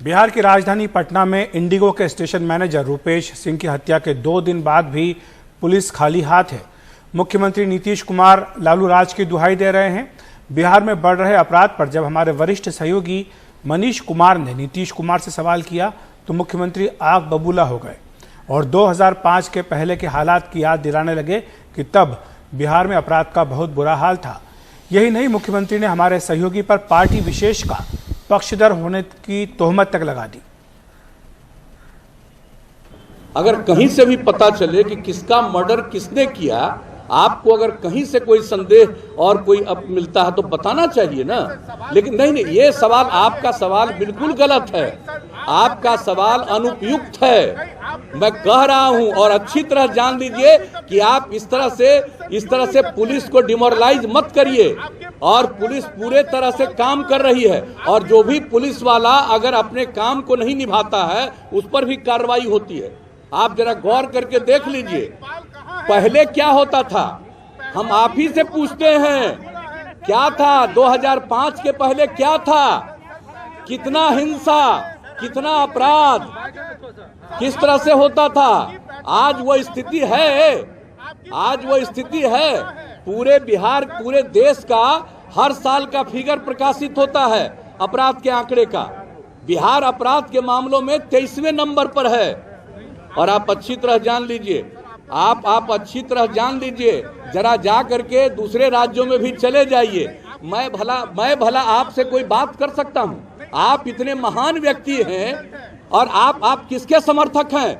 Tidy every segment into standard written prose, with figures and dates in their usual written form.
बिहार की राजधानी पटना में इंडिगो के स्टेशन मैनेजर रूपेश सिंह की हत्या के 2 दिन बाद भी पुलिस खाली हाथ है। मुख्यमंत्री नीतीश कुमार लालू राज की दुहाई दे रहे हैं। बिहार में बढ़ रहे अपराध पर जब हमारे वरिष्ठ सहयोगी मनीष कुमार ने नीतीश कुमार से सवाल किया तो मुख्यमंत्री आग बबूला हो गए और 2005 के पहले के हालात की याद दिलाने लगे कि तब बिहार में अपराध का बहुत बुरा हाल था। यही नहीं, मुख्यमंत्री ने हमारे सहयोगी पर पार्टी विशेष का पक्षधर होने की तोहमत तक लगा दी। अगर कहीं से भी पता चले कि किसका मर्डर किसने किया, आपको अगर कहीं से कोई संदेह और कोई अब मिलता है तो बताना चाहिए ना। लेकिन नहीं, ये सवाल, आपका सवाल बिल्कुल गलत है, आपका सवाल अनुपयुक्त है। मैं कह रहा हूं और अच्छी तरह जान लीजिए कि आप इस तरह से पुलिस को डिमोरलाइज मत करिए। और पुलिस पूरे तरह से काम कर रही है और जो भी पुलिस वाला अगर अपने काम को नहीं निभाता है उस पर भी कार्रवाई होती है। आप जरा गौर करके देख लीजिए, पहले क्या होता था, हम आप ही से पूछते हैं क्या था 2005 के पहले, क्या था, कितना हिंसा, कितना अपराध, किस तरह से होता था। आज वो स्थिति है, आज वो स्थिति है। पूरे बिहार, पूरे देश का हर साल का फिगर प्रकाशित होता है अपराध के आंकड़े का। बिहार अपराध के मामलों में 23वें नंबर पर है। और आप अच्छी तरह जान लीजिए, आप अच्छी तरह जान लीजिए, जरा जा करके दूसरे राज्यों में भी चले जाइए। मैं भला आपसे कोई बात कर सकता हूं? आप इतने महान व्यक्ति हैं और आप किसके समर्थक हैं?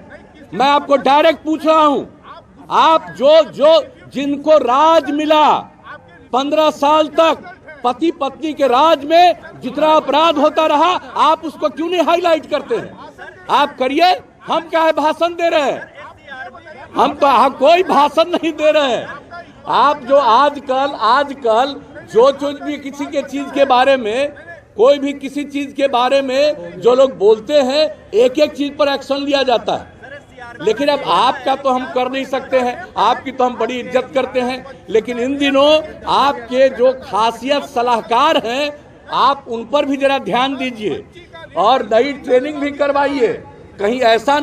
मैं आपको डायरेक्ट पूछ रहा हूं। आप जिनको राज मिला 15 साल तक, पति पत्नी के राज में जितना अपराध होता रहा, आप उसको क्यों नहीं हाईलाइट करते हैं? आप करिए, हम क्या है भाषण दे रहे हैं? हम तो कोई भाषण नहीं दे रहे हैं। आप जो आजकल जो भी किसी के चीज के बारे में, कोई भी किसी चीज के बारे में जो लोग बोलते हैं, एक एक चीज पर एक्शन लिया जाता है। लेकिन अब आपका तो हम कर नहीं सकते हैं, आपकी तो हम बड़ी इज्जत करते हैं। लेकिन इन दिनों आपके जो खासियत सलाहकार हैं, आप उन पर भी जरा ध्यान दीजिए और नई ट्रेनिंग भी करवाइए। कहीं ऐसा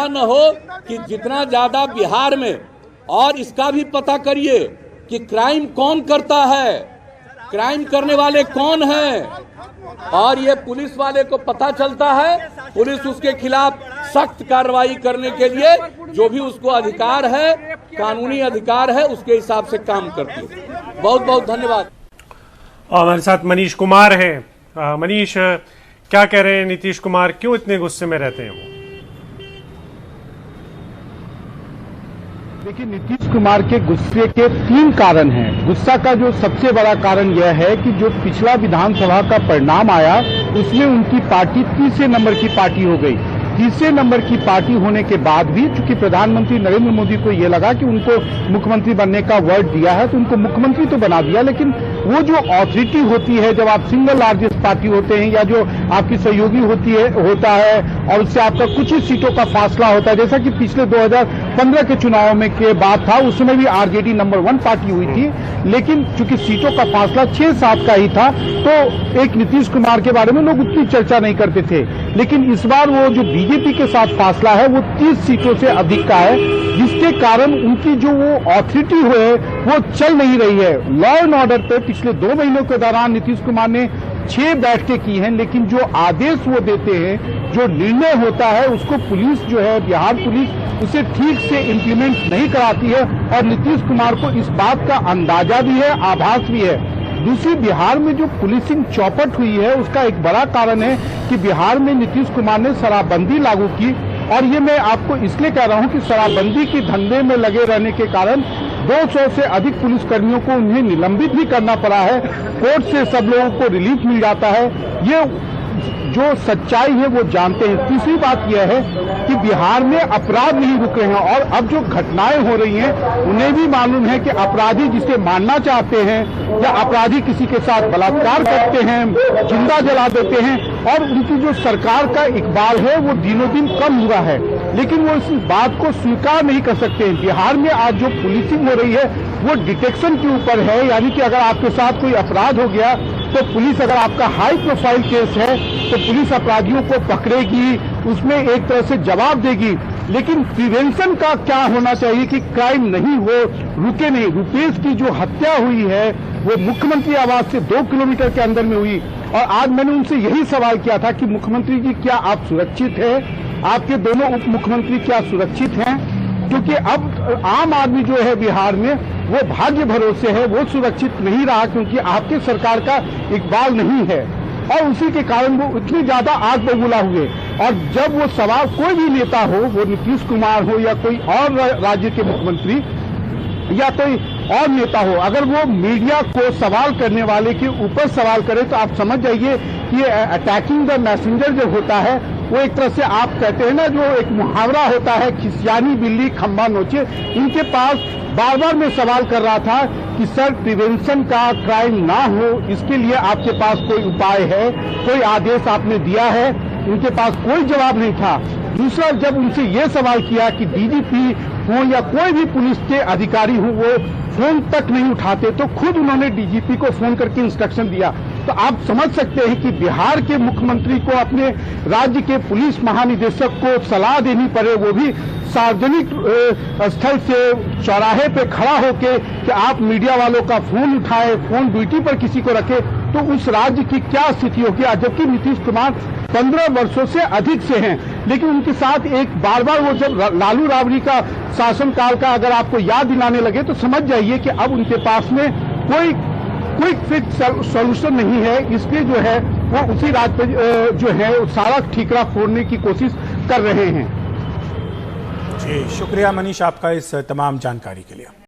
न हो कि जितना ज्यादा बिहार में, और इसका भी पता करिए कि क्राइम कौन करता है, क्राइम करने वाले कौन हैं। और ये पुलिस वाले को पता चलता है, पुलिस उसके खिलाफ सख्त कार्रवाई करने के लिए जो भी उसको अधिकार है, कानूनी अधिकार है, उसके हिसाब से काम करती है। बहुत बहुत धन्यवाद। और हमारे साथ मनीष कुमार हैं। मनीष, क्या कह रहे हैं नीतीश कुमार, क्यों इतने गुस्से में रहते हैं वो? देखिए, नीतीश कुमार के गुस्से के 3 कारण हैं। गुस्सा का जो सबसे बड़ा कारण यह है कि जो पिछला विधानसभा का परिणाम आया उसमें उनकी पार्टी तीसरे नंबर की पार्टी हो गई। तीसरे नंबर की पार्टी होने के बाद भी चूंकि प्रधानमंत्री नरेंद्र मोदी को ये लगा कि उनको मुख्यमंत्री बनने का वर्ड दिया है तो उनको मुख्यमंत्री तो बना दिया, लेकिन वो जो ऑथोरिटी होती है जब आप सिंगल लार्जेस्ट पार्टी होते हैं या जो आपकी सहयोगी होता है और उससे आपका कुछ ही सीटों का फासला होता है, जैसा कि पिछले 2015 के चुनाव में के बाद था, उस समय भी आरजेडी नंबर 1 पार्टी हुई थी, लेकिन चूंकि सीटों का फासला 6-7 का ही था तो एक नीतीश कुमार के बारे में लोग उतनी चर्चा नहीं करते थे। लेकिन इस बार वो जो बीजेपी के साथ फासला है वो 30 सीटों से अधिक का है, जिसके कारण उनकी जो वो ऑथोरिटी है वो चल नहीं रही है। लॉ एंड ऑर्डर पे पिछले 2 महीनों के दौरान नीतीश कुमार ने 6 बैठकें की हैं, लेकिन जो आदेश वो देते हैं, जो निर्णय होता है, उसको पुलिस जो है, बिहार पुलिस उसे ठीक से इंप्लीमेंट नहीं कराती है। और नीतीश कुमार को इस बात का अंदाजा भी है, आभास भी है। दूसरी, बिहार में जो पुलिसिंग चौपट हुई है उसका एक बड़ा कारण है कि बिहार में नीतीश कुमार ने शराबबंदी लागू की। और ये मैं आपको इसलिए कह रहा हूं कि शराबबंदी के धंधे में लगे रहने के कारण 200 से अधिक पुलिसकर्मियों को उन्हें निलंबित भी करना पड़ा है। कोर्ट से सब लोगों को रिलीफ मिल जाता है। ये जो सच्चाई है वो जानते हैं। तीसरी बात यह है कि बिहार में अपराध नहीं रुक रहे हैं और अब जो घटनाएं हो रही हैं उन्हें भी मालूम है कि अपराधी जिसे मारना चाहते हैं या अपराधी किसी के साथ बलात्कार करते हैं, जिंदा जला देते हैं, और उनकी जो सरकार का इकबाल है वो दिनों दिन कम हुआ है, लेकिन वो इस बात को स्वीकार नहीं कर सकते हैं। बिहार में आज जो पुलिसिंग हो रही है वो डिटेक्शन के ऊपर है, यानी कि अगर आपके साथ कोई अपराध हो गया तो पुलिस अगर आपका हाई प्रोफाइल केस है तो पुलिस अपराधियों को पकड़ेगी, उसमें एक तरह से जवाब देगी। लेकिन प्रिवेंशन का क्या होना चाहिए कि क्राइम नहीं हो, रुके नहीं। रुपेश की जो हत्या हुई है वो मुख्यमंत्री आवास से 2 किलोमीटर के अंदर में हुई, और आज मैंने उनसे यही सवाल किया था कि मुख्यमंत्री जी क्या आप सुरक्षित हैं, आपके दोनों उप मुख्यमंत्री क्या सुरक्षित हैं? क्योंकि अब आम आदमी जो है बिहार में वो भाग्य भरोसे है, वो सुरक्षित नहीं रहा, क्योंकि आपके सरकार का इकबाल नहीं है, और उसी के कारण वो इतनी ज्यादा आग बबूला हुए। और जब वो सवाल कोई भी नेता हो, वो नीतीश कुमार हो या कोई और राज्य के मुख्यमंत्री या कोई और नेता हो, अगर वो मीडिया को सवाल करने वाले के ऊपर सवाल करे तो आप समझ जाइए कि अटैकिंग द मैसेंजर जो होता है वो एक तरह से आप कहते हैं ना, जो एक मुहावरा होता है, खिसियानी बिल्ली खंभा नोचे। इनके पास बार बार मैं सवाल कर रहा था कि सर प्रिवेंशन का क्राइम ना हो, इसके लिए आपके पास कोई उपाय है, कोई आदेश आपने दिया है? उनके पास कोई जवाब नहीं था। दूसरा, जब उनसे ये सवाल किया कि डीजीपी हो या कोई भी पुलिस के अधिकारी हो वो फोन तक नहीं उठाते, तो खुद उन्होंने डीजीपी को फोन करके इंस्ट्रक्शन दिया। तो आप समझ सकते हैं कि बिहार के मुख्यमंत्री को अपने राज्य के पुलिस महानिदेशक को सलाह देनी पड़े, वो भी सार्वजनिक स्थल से चौराहे पे खड़ा होके कि आप मीडिया वालों का फोन उठाए, फोन ड्यूटी पर किसी को रखे, तो उस राज्य की क्या स्थिति होगी? जबकि नीतीश कुमार 15 वर्षों से अधिक से हैं, लेकिन उनके साथ एक बार बार वो जब लालू राबड़ी का शासनकाल का अगर आपको याद दिलाने लगे तो समझ जाइए कि अब उनके पास में कोई क्विक फिक्स सॉल्यूशन नहीं है। इसलिए जो है वो उसी राज पे जो है सारा ठीकरा फोड़ने की कोशिश कर रहे हैं। जी शुक्रिया मनीष आपका इस तमाम जानकारी के लिए।